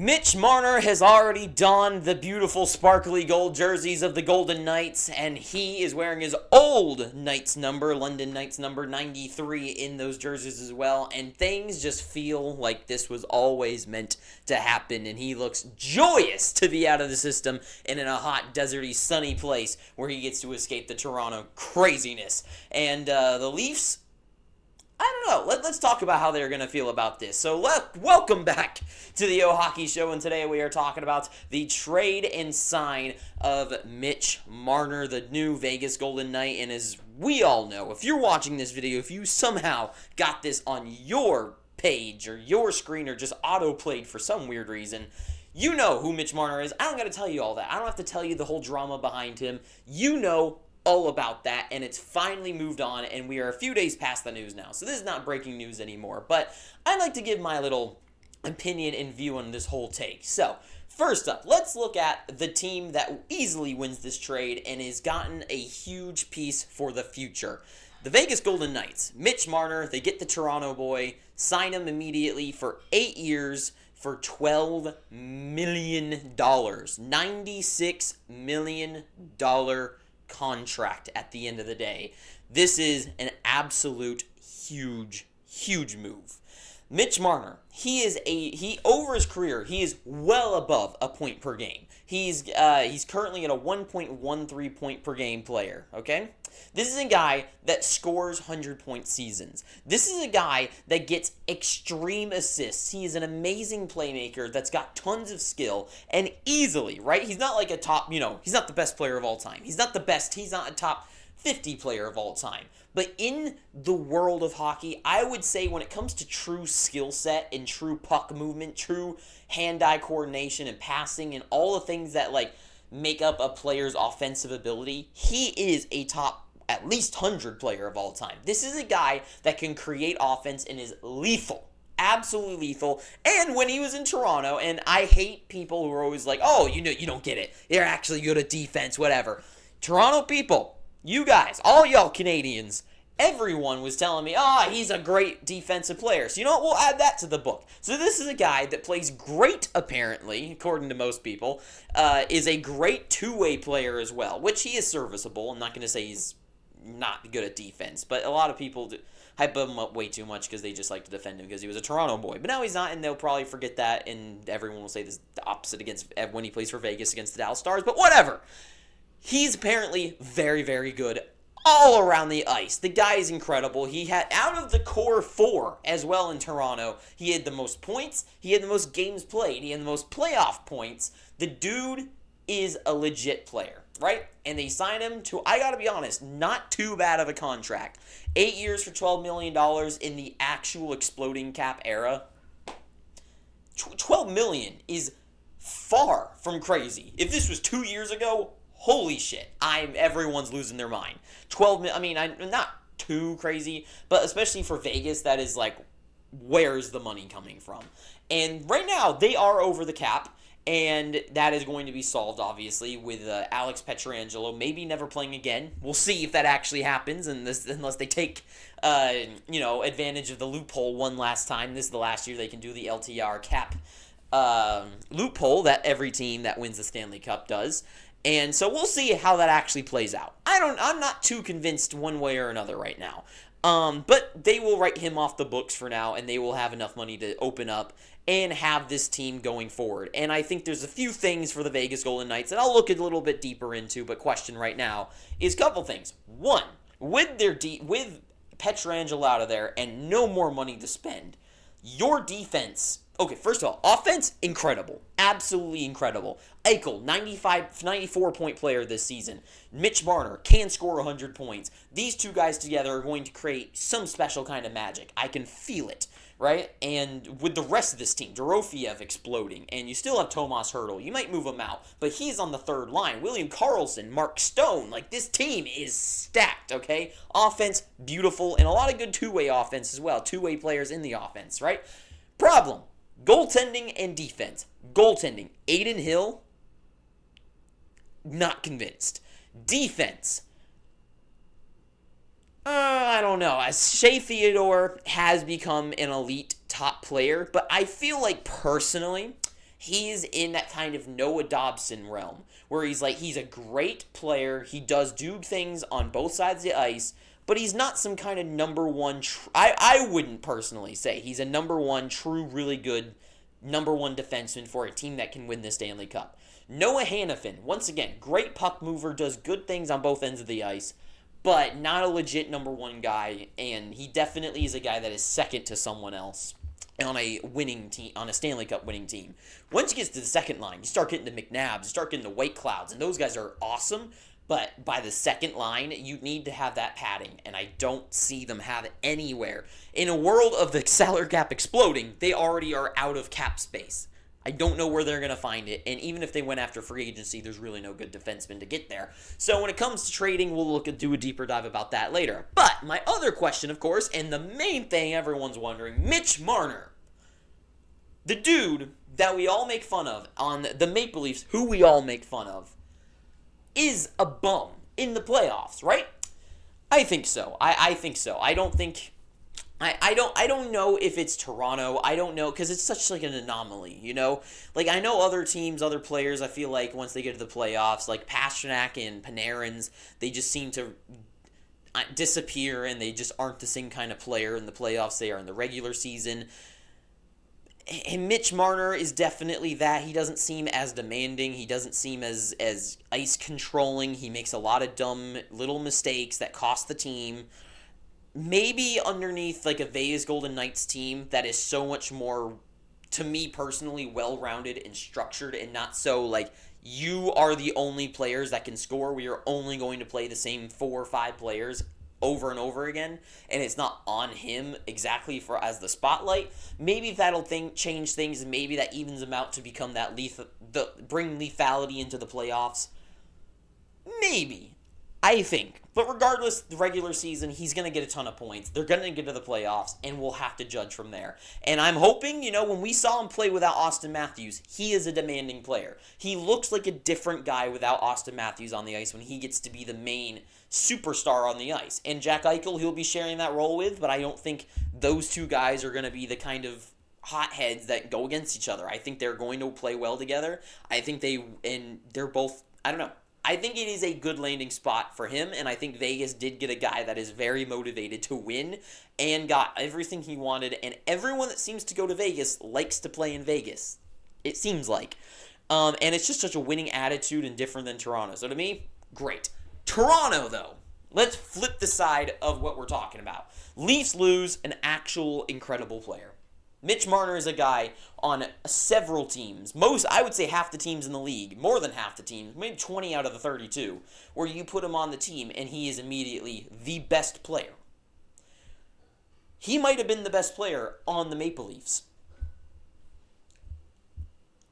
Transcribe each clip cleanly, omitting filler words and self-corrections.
Mitch Marner has already donned the beautiful sparkly gold jerseys of the Golden Knights, and he is wearing his old Knights number, London Knights number 93 in those jerseys as well, and things just feel like this was always meant to happen, and he looks joyous to be out of the system and in a hot, deserty, sunny place where he gets to escape the Toronto craziness. And the Leafs, I don't know. Let's talk about how they're going to feel about this. So welcome back to the O Hockey Show, and today we are talking about the trade and sign of Mitch Marner, the new Vegas Golden Knight. And as we all know, if you're watching this video, if you somehow got this on your page or your screen or just auto-played for some weird reason, you know who Mitch Marner is. I don't got to tell you all that. I don't have to tell you the whole drama behind him. You know all about that, and it's finally moved on, and we are a few days past the news now, so this is not breaking news anymore, but I'd like to give my little opinion and view on this whole take. So first up, let's look at the team that easily wins this trade and has gotten a huge piece for the future. The Vegas Golden Knights, Mitch Marner, they get the Toronto boy, sign him immediately for 8 years for $12 million, $96 million contract at the end of the day. This is an absolute huge move. Mitch Marner, he over his career, he is well above a point per game. He's currently at a 1.13 point per game player, okay? This is a guy that scores 100-point seasons. This is a guy that gets extreme assists. He is an amazing playmaker that's got tons of skill and easily, right? He's not like a top, he's not the best player of all time. He's not a top 50 player of all time. But in the world of hockey, I would say when it comes to true skill set and true puck movement, true hand-eye coordination and passing and all the things that make up a player's offensive ability, he is a top at least 100 player of all time. This is a guy that can create offense and is lethal. Absolutely lethal. And when he was in Toronto, and I hate people who are always like, oh, you don't get it. They're actually good at defense, whatever. Toronto people, you guys, all y'all Canadians, everyone was telling me, he's a great defensive player. So you know what? We'll add that to the book. So this is a guy that plays great, apparently, according to most people, is a great two-way player as well, which he is serviceable. I'm not going to say he's not good at defense, but a lot of people hype him up way too much because they just like to defend him because he was a Toronto boy. But now he's not, and they'll probably forget that, and everyone will say this the opposite against when he plays for Vegas against the Dallas Stars, but whatever. He's apparently very good all around the ice. The guy is incredible. He had, out of the core four as well in Toronto, he had the most points, he had the most games played, he had the most playoff points. The dude is a legit player, right? And they signed him to, I gotta be honest, not too bad of a contract. 8 years for $12 million in the actual exploding cap era. $12 million is far from crazy. If this was 2 years ago, holy shit, everyone's losing their mind. 12 million, I'm not too crazy, but especially for Vegas, that is like, where's the money coming from? And right now, they are over the cap, and that is going to be solved, obviously, with Alex Pietrangelo maybe never playing again. We'll see if that actually happens, unless they take, advantage of the loophole one last time. This is the last year they can do the LTR cap loophole that every team that wins the Stanley Cup does. And so we'll see how that actually plays out. I'm not too convinced one way or another right now. But they will write him off the books for now, and they will have enough money to open up and have this team going forward. And I think there's a few things for the Vegas Golden Knights that I'll look a little bit deeper into, but question right now is a couple things. One, with Pietrangelo out of there and no more money to spend, your defense, okay, first of all, offense, incredible. Absolutely incredible. Eichel, 94-point player this season. Mitch Marner can score 100 points. These two guys together are going to create some special kind of magic. I can feel it, right? And with the rest of this team, Dorofiev exploding, and you still have Tomas Hertl. You might move him out, but he's on the third line. William Karlsson, Mark Stone. This team is stacked, okay? Offense, beautiful, and a lot of good two-way offense as well. Two-way players in the offense, right? Problem. Goaltending and defense. Goaltending. Adin Hill, not convinced. Defense. I don't know. As Shea Theodore has become an elite top player, but I feel like personally, He's in that kind of Noah Dobson realm where he's a great player. He does do things on both sides of the ice, but he's not some kind of number one. I wouldn't personally say he's a number one true, really good number one defenseman for a team that can win the Stanley Cup. Noah Hanifin, once again, great puck mover, does good things on both ends of the ice, but not a legit number one guy, and he definitely is a guy that is second to someone else on a winning team, on a Stanley Cup winning team. Once you get to the second line, you start getting the McNabbs, you start getting the White Clouds, and those guys are awesome, but by the second line, you need to have that padding, and I don't see them have it anywhere. In a world of the salary cap exploding, they already are out of cap space. I don't know where they're going to find it, and even if they went after free agency, there's really no good defenseman to get there. So when it comes to trading, we'll do a deeper dive about that later. But my other question, of course, and the main thing everyone's wondering, Mitch Marner, the dude that we all make fun of on the Maple Leafs, who we all make fun of, is a bum in the playoffs, right? I think so. I think so. I don't think... I don't know if it's Toronto. I don't know, because it's such like an anomaly, you know? Like, I know other teams, other players, I feel like once they get to the playoffs, like Pastrnak and Panarin's, they just seem to disappear, and they just aren't the same kind of player in the playoffs they are in the regular season. And Mitch Marner is definitely that. He doesn't seem as demanding. He doesn't seem as ice controlling. He makes a lot of dumb little mistakes that cost the team. Maybe underneath like a Vegas Golden Knights team that is so much more, to me personally, well-rounded and structured, and not so like you are the only players that can score. We are only going to play the same 4 or 5 players over and over again, and it's not on him exactly for as the spotlight. Maybe that'll change things, and maybe that evens them out to become that bring lethality into the playoffs. Maybe. I think. But regardless, the regular season, he's going to get a ton of points. They're going to get to the playoffs, and we'll have to judge from there. And I'm hoping, when we saw him play without Austin Matthews, he is a demanding player. He looks like a different guy without Austin Matthews on the ice when he gets to be the main superstar on the ice. And Jack Eichel, he'll be sharing that role with, but I don't think those two guys are going to be the kind of hotheads that go against each other. I think they're going to play well together. I think they're both, I don't know. I think it is a good landing spot for him, and I think Vegas did get a guy that is very motivated to win and got everything he wanted, and everyone that seems to go to Vegas likes to play in Vegas, it seems like. And it's just such a winning attitude and different than Toronto. So to me, great. Toronto, though. Let's flip the side of what we're talking about. Leafs lose an actual incredible player. Mitch Marner is a guy on several teams, I would say half the teams in the league, more than half the teams, maybe 20 out of the 32, where you put him on the team and he is immediately the best player. He might have been the best player on the Maple Leafs.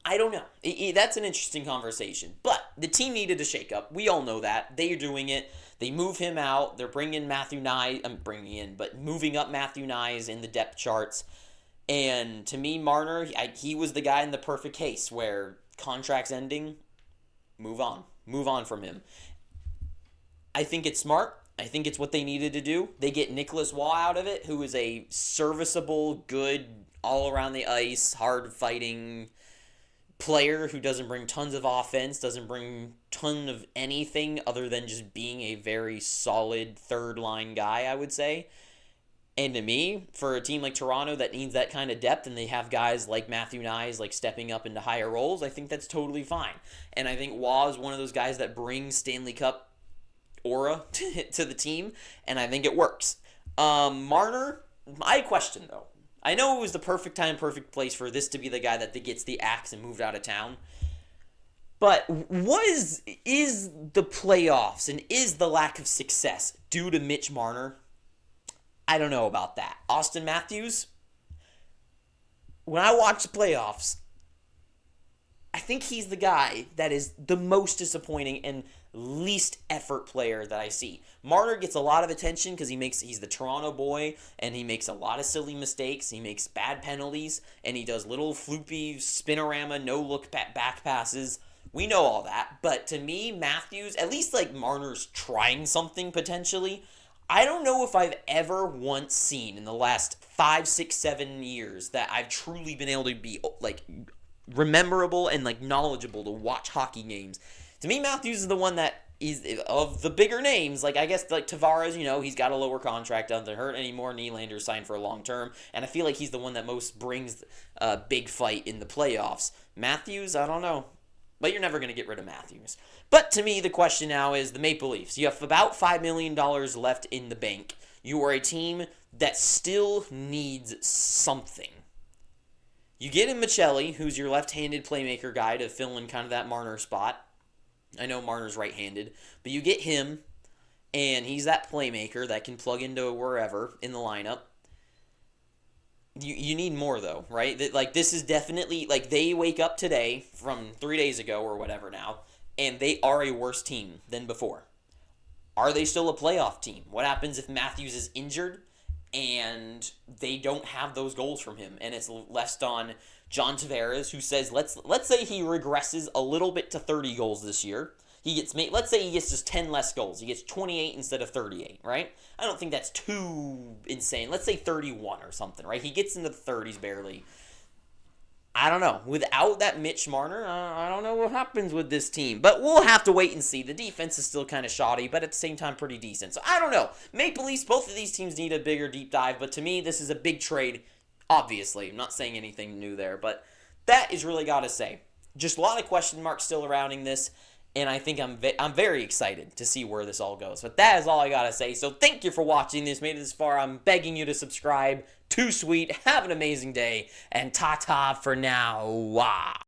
I don't know. That's an interesting conversation. But the team needed a shakeup. We all know that. They are doing it. They move him out. They're moving up Matthew Nyes in the depth charts. And to me, Marner, he was the guy in the perfect case where contract's ending, move on. Move on from him. I think it's smart. I think it's what they needed to do. They get Nicholas Waugh out of it, who is a serviceable, good, all around the ice, hard-fighting player who doesn't bring tons of offense, doesn't bring ton of anything other than just being a very solid third-line guy, I would say. And to me, for a team like Toronto that needs that kind of depth and they have guys like Matthew Nyes like stepping up into higher roles, I think that's totally fine. And I think Waugh is one of those guys that brings Stanley Cup aura to the team, and I think it works. Marner, my question though, I know it was the perfect time, perfect place for this to be the guy that gets the axe and moved out of town. But is the playoffs and is the lack of success due to Mitch Marner? I don't know about that. Austin Matthews, when I watch the playoffs, I think he's the guy that is the most disappointing and least effort player that I see. Marner gets a lot of attention because he's the Toronto boy, and he makes a lot of silly mistakes. He makes bad penalties, and he does little floopy spinorama, no-look back passes. We know all that. But to me, Matthews, at least like Marner's trying something potentially. I don't know if I've ever once seen in the last 5, 6, 7 years that I've truly been able to be like memorable and like knowledgeable to watch hockey games. To me, Matthews is the one that is of the bigger names. Like I guess like Tavares, he's got a lower contract, doesn't hurt anymore. Nylander's signed for a long term, and I feel like he's the one that most brings a big fight in the playoffs. Matthews, I don't know. But you're never going to get rid of Matthews. But to me, the question now is the Maple Leafs. You have about $5 million left in the bank. You are a team that still needs something. You get in Michelli, who's your left-handed playmaker guy to fill in kind of that Marner spot. I know Marner's right-handed, but you get him, and he's that playmaker that can plug into wherever in the lineup. You need more, though, right? This is definitely, they wake up today from 3 days ago or whatever now, and they are a worse team than before. Are they still a playoff team? What happens if Matthews is injured and they don't have those goals from him, and it's left on John Tavares, who says, let's say he regresses a little bit to 30 goals this year. Let's say he gets just 10 less goals. He gets 28 instead of 38, right? I don't think that's too insane. Let's say 31 or something, right? He gets into the 30s barely. I don't know. Without that Mitch Marner, I don't know what happens with this team. But we'll have to wait and see. The defense is still kind of shoddy, but at the same time pretty decent. So I don't know. Maple Leafs, both of these teams need a bigger deep dive. But to me, this is a big trade, obviously. I'm not saying anything new there, but that is really got to say. Just a lot of question marks still surrounding this. And I think I'm very excited to see where this all goes. But that is all I got to say. So thank you for watching this. Made it this far. I'm begging you to subscribe. Too sweet. Have an amazing day. And ta-ta for now.